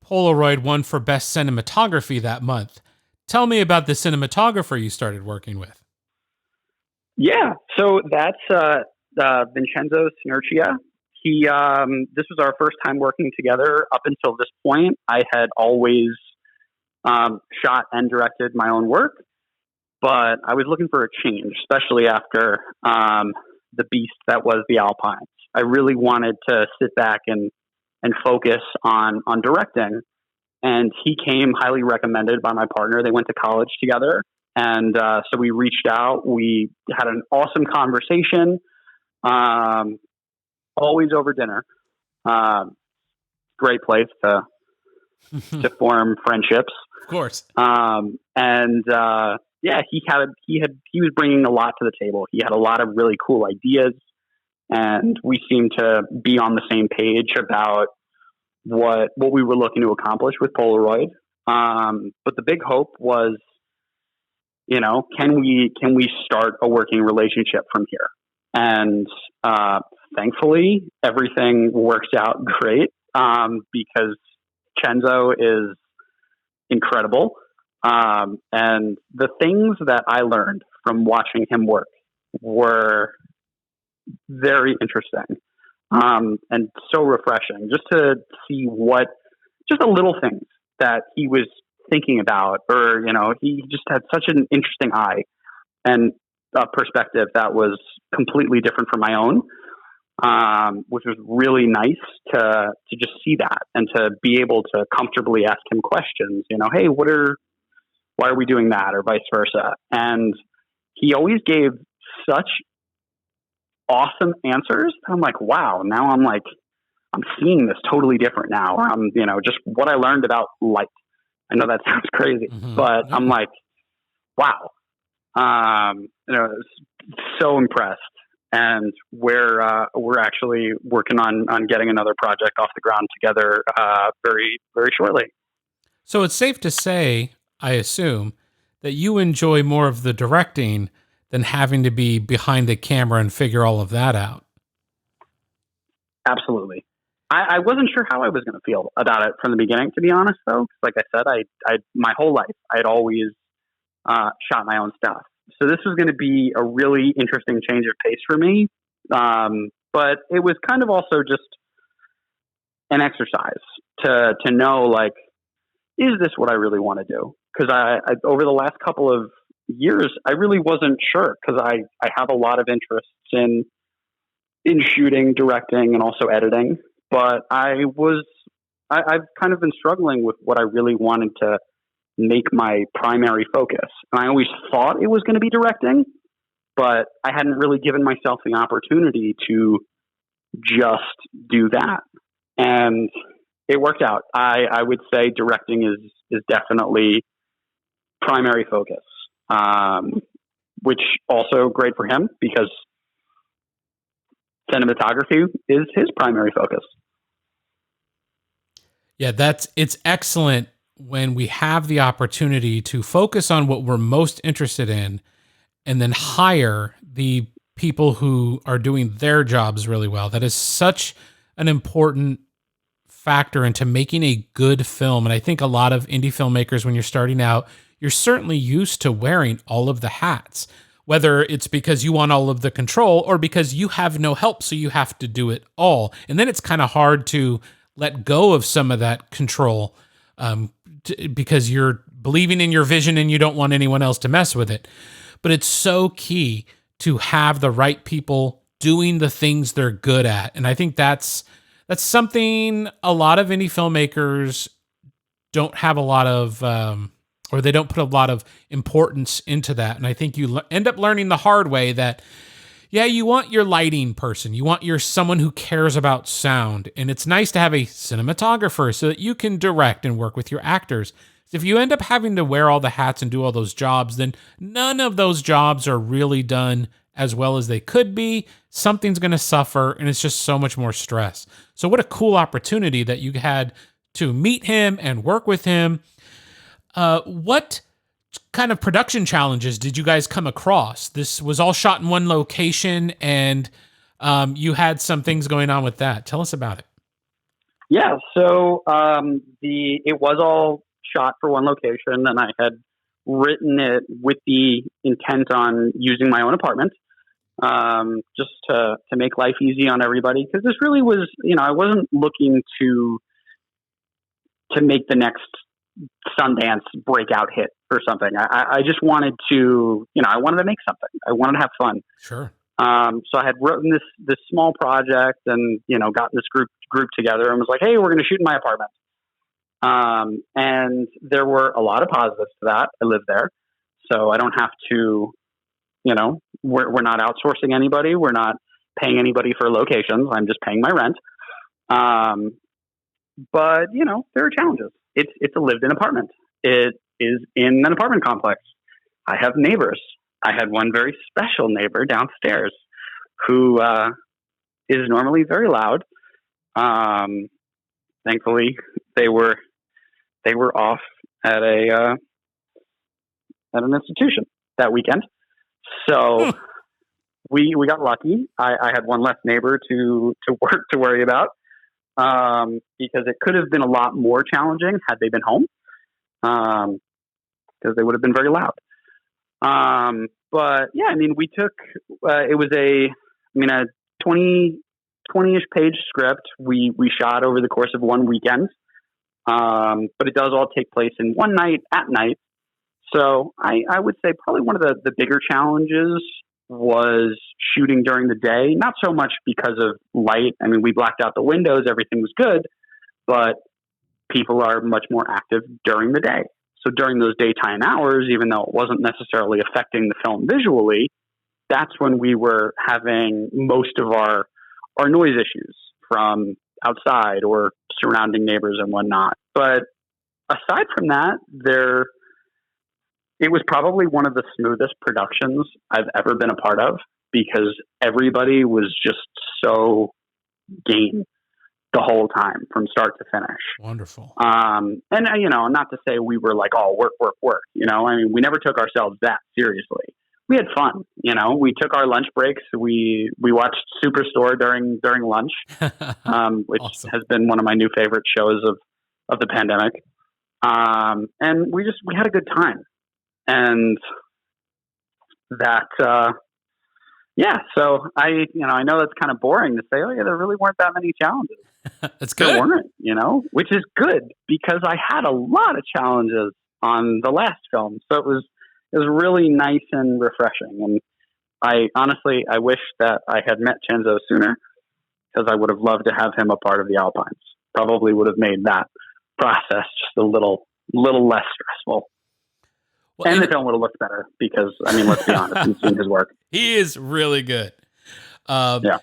Polaroid won for Best Cinematography that month. Tell me about the cinematographer you started working with. Yeah, so that's Vincenzo Sinercia. This was our first time working together. Up until this point, I had always shot and directed my own work, but I was looking for a change, especially after the beast that was the Alpines. I really wanted to sit back and focus on directing. And he came highly recommended by my partner. They went to college together. And so we reached out. We had an awesome conversation, always over dinner. Great place to form friendships. Of course. Yeah, he was bringing a lot to the table. He had a lot of really cool ideas, and we seemed to be on the same page about what we were looking to accomplish with Polaroid. But the big hope was, can we start a working relationship from here? And thankfully, everything worked out great because Cenzo is incredible. And the things that I learned from watching him work were very interesting and so refreshing, just to see just the little things that he was thinking about, or, he just had such an interesting eye and a perspective that was completely different from my own, which was really nice to just see that and to be able to comfortably ask him questions, hey, why are we doing that, or vice versa. And he always gave such awesome answers. I'm like, wow, now I'm seeing this totally different now. Just what I learned about light. I know that sounds crazy, but I'm like, wow. So impressed. And we're actually working on getting another project off the ground together very, very shortly. So it's safe to say, I assume, that you enjoy more of the directing than having to be behind the camera and figure all of that out. Absolutely. I wasn't sure how I was going to feel about it from the beginning, to be honest, though. Like I said, I my whole life, I'd always shot my own stuff. So this was going to be a really interesting change of pace for me. But it was kind of also just an exercise to know, like, is this what I really want to do? Because I over the last couple of years, I really wasn't sure, because I have a lot of interests in shooting, directing, and also editing. But I was I've kind of been struggling with what I really wanted to make my primary focus. And I always thought it was going to be directing, but I hadn't really given myself the opportunity to just do that. And it worked out. I would say directing is definitely primary focus, which also great for him because cinematography is his primary focus. Yeah, it's excellent when we have the opportunity to focus on what we're most interested in and then hire the people who are doing their jobs really well. That is such an important factor into making a good film. And I think a lot of indie filmmakers, when you're starting out, you're certainly used to wearing all of the hats, whether it's because you want all of the control or because you have no help, so you have to do it all. And then it's kind of hard to let go of some of that control because you're believing in your vision and you don't want anyone else to mess with it. But it's so key to have the right people doing the things they're good at. And I think that's something a lot of indie filmmakers don't have a lot of, or they don't put a lot of importance into that. And I think you end up learning the hard way that, yeah, you want your lighting person, you want someone who cares about sound. And it's nice to have a cinematographer so that you can direct and work with your actors. If you end up having to wear all the hats and do all those jobs, then none of those jobs are really done as well as they could be. Something's going to suffer, and it's just so much more stress. So what a cool opportunity that you had to meet him and work with him. What kind of production challenges did you guys come across? This was all shot in one location, and you had some things going on with that. Tell us about it. Yeah, so it was all shot for one location, and I had written it with the intent on using my own apartment, just to make life easy on everybody. Because this really was, I wasn't looking to make the next Sundance breakout hit or something. I just wanted to, I wanted to make something. I wanted to have fun. Sure. So I had written this small project and, gotten this group together and was like, hey, we're going to shoot in my apartment. And there were a lot of positives to that. I live there, so I don't have to, we're not outsourcing anybody. We're not paying anybody for locations. I'm just paying my rent. But there are challenges. It's a lived-in apartment. It is in an apartment complex. I have neighbors. I had one very special neighbor downstairs who is normally very loud. Thankfully, they were off at an institution that weekend, so we got lucky. I had one less neighbor to worry about. Because it could have been a lot more challenging had they been home, because they would have been very loud. But yeah, we took, it was a 20-ish page script. We shot over the course of one weekend. But it does all take place in one night at night. So I would say probably one of the bigger challenges was shooting during the day, not so much because of light. We blacked out the windows, everything was good, but people are much more active during the day. So during those daytime hours, even though it wasn't necessarily affecting the film visually, that's when we were having most of our noise issues from outside or surrounding neighbors and whatnot. But aside from that, it was probably one of the smoothest productions I've ever been a part of because everybody was just so game the whole time from start to finish. Wonderful. And not to say we were like, oh, work. We never took ourselves that seriously. We had fun. We took our lunch breaks. We watched Superstore during lunch, which Awesome. has been one of my new favorite shows of the pandemic. And we had a good time. And that, so I know that's kind of boring to say, oh yeah, there really weren't that many challenges. That's good. There weren't, which is good because I had a lot of challenges on the last film. So it was really nice and refreshing. And I wish that I had met Chenzo sooner because I would have loved to have him a part of the Alpines. probably would have made that process just a little less stressful. Well, and the film would have looked better because, I mean, let's be honest, you've seen his work. He is really good. Yeah.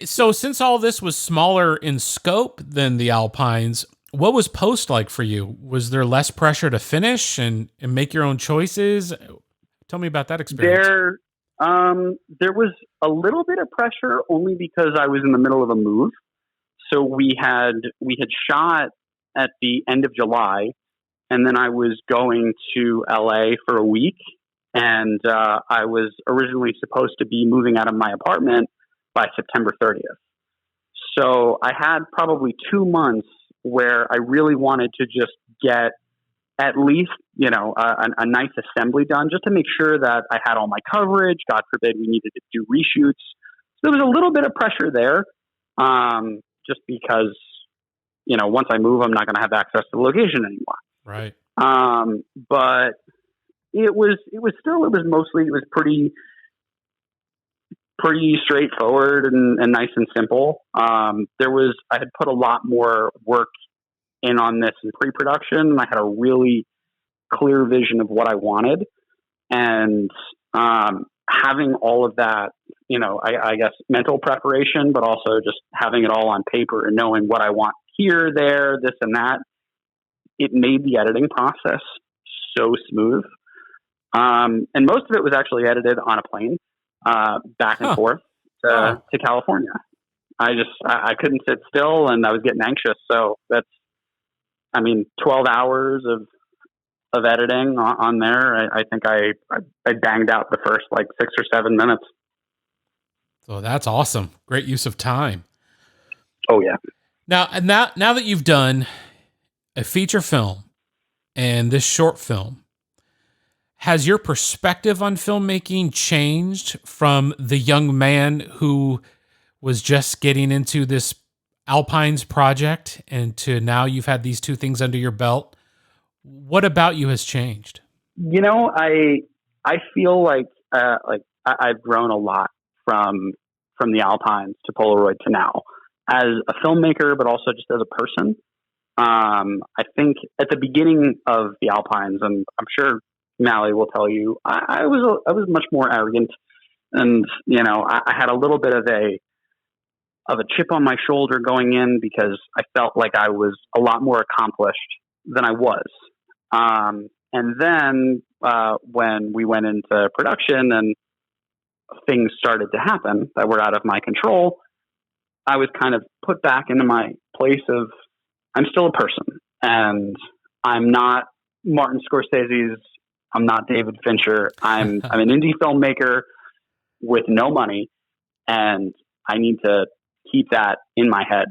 So since all this was smaller in scope than the Alpines, what was post like for you? Was there less pressure to finish and make your own choices? Tell me about that experience. There was a little bit of pressure only because I was in the middle of a move. So we had shot at the end of July, and then I was going to LA for a week, and I was originally supposed to be moving out of my apartment by September 30th. So I had probably 2 months where I really wanted to just get at least, a nice assembly done, just to make sure that I had all my coverage. God forbid we needed to do reshoots. So there was a little bit of pressure there, just because, once I move, I'm not going to have access to the location anymore. Right. But it was pretty straightforward and nice and simple. I had put a lot more work in on this in pre-production. I had a really clear vision of what I wanted, and having all of that, I guess mental preparation, but also just having it all on paper and knowing what I want here, there, this and that, it made the editing process so smooth. And most of it was actually edited on a plane, back and forth to California. I couldn't sit still, and I was getting anxious. So 12 hours of editing on there. I think I banged out the first 6 or 7 minutes. So that's awesome. Great use of time. Oh yeah. Now that you've done a feature film and this short film, has your perspective on filmmaking changed from the young man who was just getting into this Alpines project and to now you've had these two things under your belt? What about you has changed? I feel like I've grown a lot from the Alpines to Polaroid to now as a filmmaker, but also just as a person. I think at the beginning of the Alpines, and I'm sure Mally will tell you, I was much more arrogant, and I had a little bit of a chip on my shoulder going in because I felt like I was a lot more accomplished than I was. And then when we went into production and things started to happen that were out of my control, I was kind of put back into my place of, I'm still a person, and I'm not Martin Scorsese's, I'm not David Fincher. I'm an indie filmmaker with no money, and I need to keep that in my head.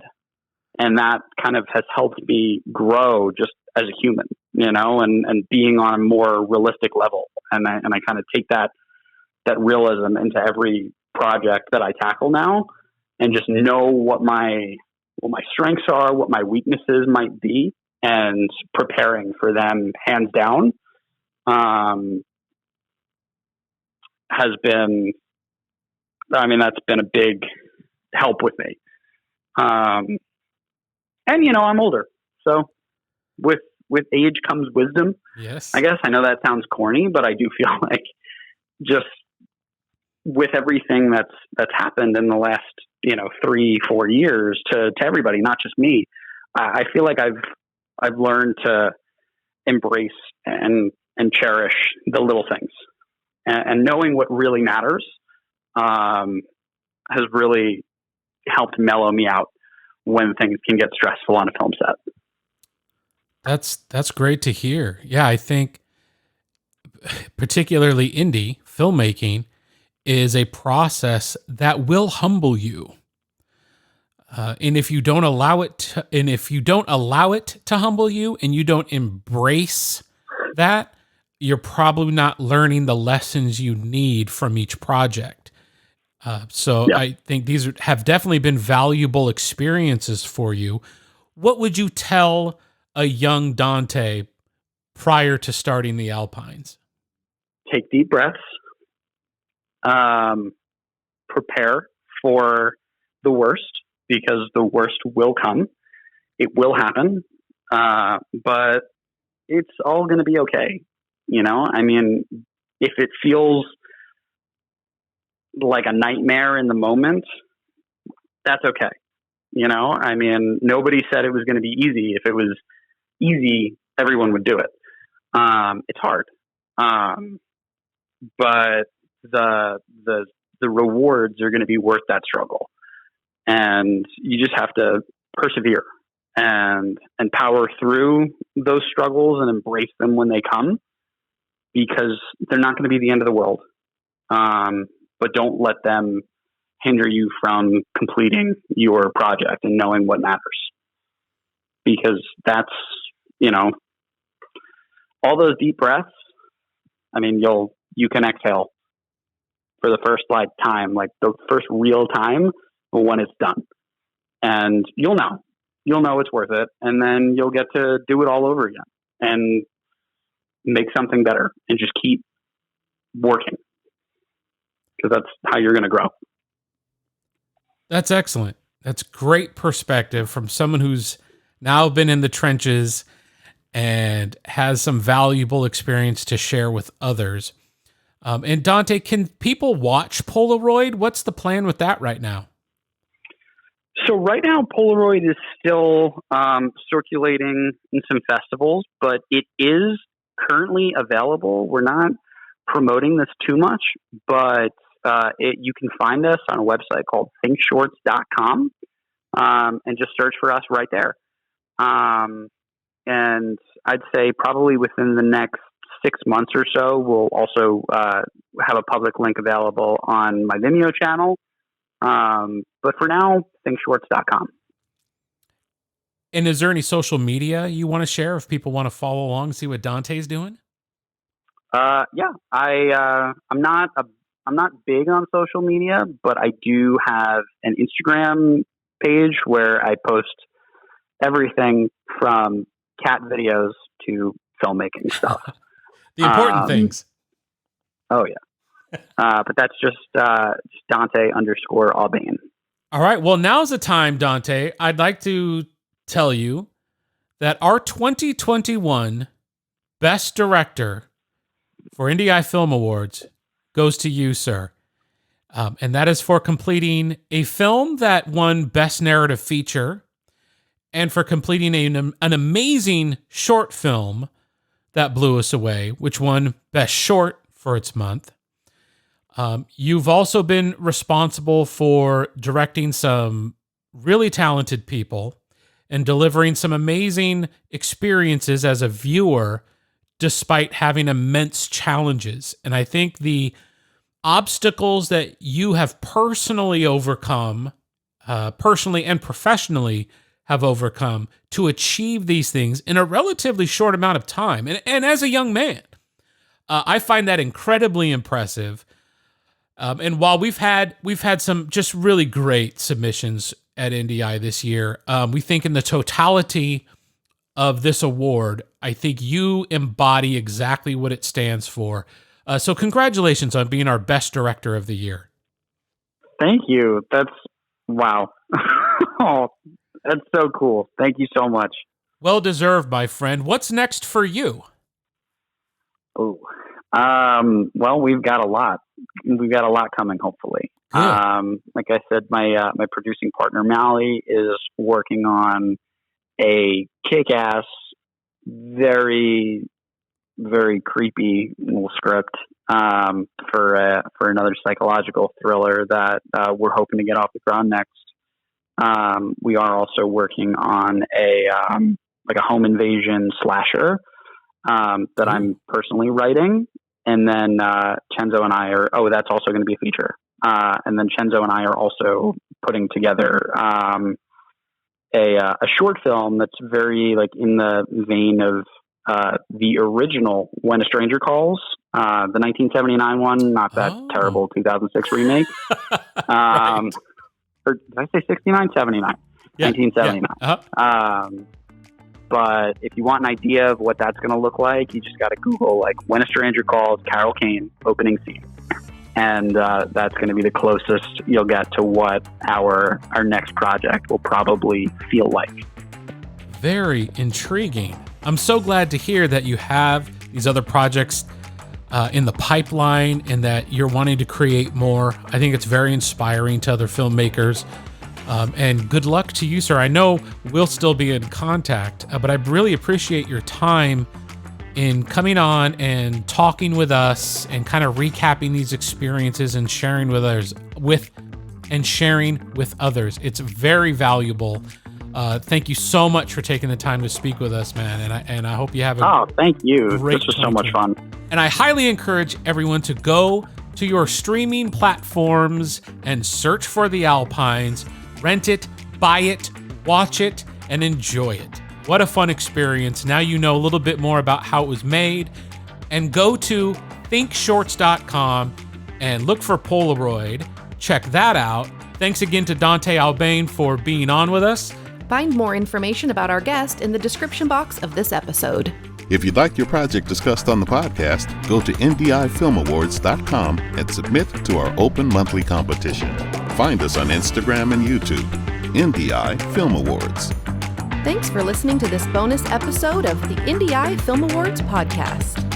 And that kind of has helped me grow just as a human, and being on a more realistic level. And I kind of take that realism into every project that I tackle now, and just know what my strengths are, what my weaknesses might be, and preparing for them hands down, has been, that's been a big help with me. And I'm older, so with age comes wisdom. Yes. I guess I know that sounds corny, but I do feel like just with everything that's happened in the last 3-4 years to everybody, not just me, I feel like I've learned to embrace and cherish the little things, and knowing what really matters has really helped mellow me out when things can get stressful on a film set. That's great to hear. Yeah, I think particularly indie filmmaking is a process that will humble you. And if you don't allow it to humble you, and you don't embrace that, you're probably not learning the lessons you need from each project. So yeah. I think these have definitely been valuable experiences for you. What would you tell a young Dante prior to starting the Alpines? Take deep breaths. Prepare for the worst, because the worst will come. it will happen, but it's all going to be okay. I mean, if it feels like a nightmare in the moment, that's okay. I mean, nobody said it was going to be easy. If it was easy, everyone would do it. It's hard. But the rewards are going to be worth that struggle. And you just have to persevere and power through those struggles and embrace them when they come, because they're not going to be the end of the world. But don't let them hinder you from completing your project and knowing what matters. Because that's, all those deep breaths, I mean, you can exhale for the first time, like the first real time when it's done. And you'll know it's worth it. And then you'll get to do it all over again and make something better and just keep working, because that's how you're going to grow. That's excellent. That's great perspective from someone who's now been in the trenches and has some valuable experience to share with others. And Dante, can people watch Polaroid? What's the plan with that right now? So right now, Polaroid is still circulating in some festivals, but it is currently available. We're not promoting this too much, but you can find us on a website called thinkshorts.com, and just search for us right there. And I'd say probably within the next 6 months or so, we'll also have a public link available on my Vimeo channel. But for now, thinkshorts.com. And is there any social media you want to share if people want to follow along and see what Dante's doing? Yeah, I'm not big on social media, but I do have an Instagram page where I post everything from cat videos to filmmaking stuff. The important things. Oh yeah. But that's just Dante_Aubain. All right. Well, now's the time, Dante. I'd like to tell you that our 2021 Best Director for IndieEye Film Awards goes to you, sir. And that is for completing a film that won Best Narrative Feature, and for completing an amazing short film that blew us away, which won Best Short for its month. You've also been responsible for directing some really talented people and delivering some amazing experiences as a viewer, despite having immense challenges. And I think the obstacles that you have personally overcome, personally and professionally have overcome to achieve these things in a relatively short amount of time. And as a young man, I find that incredibly impressive. And while we've had some just really great submissions at IndieEye this year, we think in the totality of this award, I think you embody exactly what it stands for. So congratulations on being our Best Director of the Year. Thank you. That's wow. Oh, that's so cool. Thank you so much. Well deserved, my friend. What's next for you? Oh, well, we've got a lot. We've got a lot coming, hopefully. Like I said, my producing partner, Mally, is working on a kick-ass, very, very creepy little script for another psychological thriller that we're hoping to get off the ground next. We are also working on a home invasion slasher that I'm personally writing. And then Chenzo and I that's also going to be a feature. And then Chenzo and I are also putting together a short film that's very in the vein of the original When a Stranger Calls, the 1979 one, not that terrible 2006 remake. Right. Or did I say 69? 79. Yeah, 1979. Yeah. Uh-huh. But if you want an idea of what that's going to look like, you just got to Google When a Stranger Calls, Carol Kane opening scene. And that's going to be the closest you'll get to what our next project will probably feel like. Very intriguing. I'm so glad to hear that you have these other projects in the pipeline and that you're wanting to create more. I think it's very inspiring to other filmmakers. And good luck to you, sir. I know we'll still be in contact, but I really appreciate your time in coming on and talking with us and kind of recapping these experiences and sharing with others. It's very valuable. Thank you so much for taking the time to speak with us, man. And I hope you have a thank you. Great This was so much fun. And I highly encourage everyone to go to your streaming platforms and search for The Alpines, rent it, buy it, watch it, and enjoy it. What a fun experience. Now you know a little bit more about how it was made. And go to thinkshorts.com and look for Polaroid. Check that out. Thanks again to Dante Aubain for being on with us. Find more information about our guest in the description box of this episode. If you'd like your project discussed on the podcast, go to IndieEyeFilmAwards.com and submit to our open monthly competition. Find us on Instagram and YouTube. IndieEye Film Awards. Thanks for listening to this bonus episode of the IndieEye Film Awards podcast.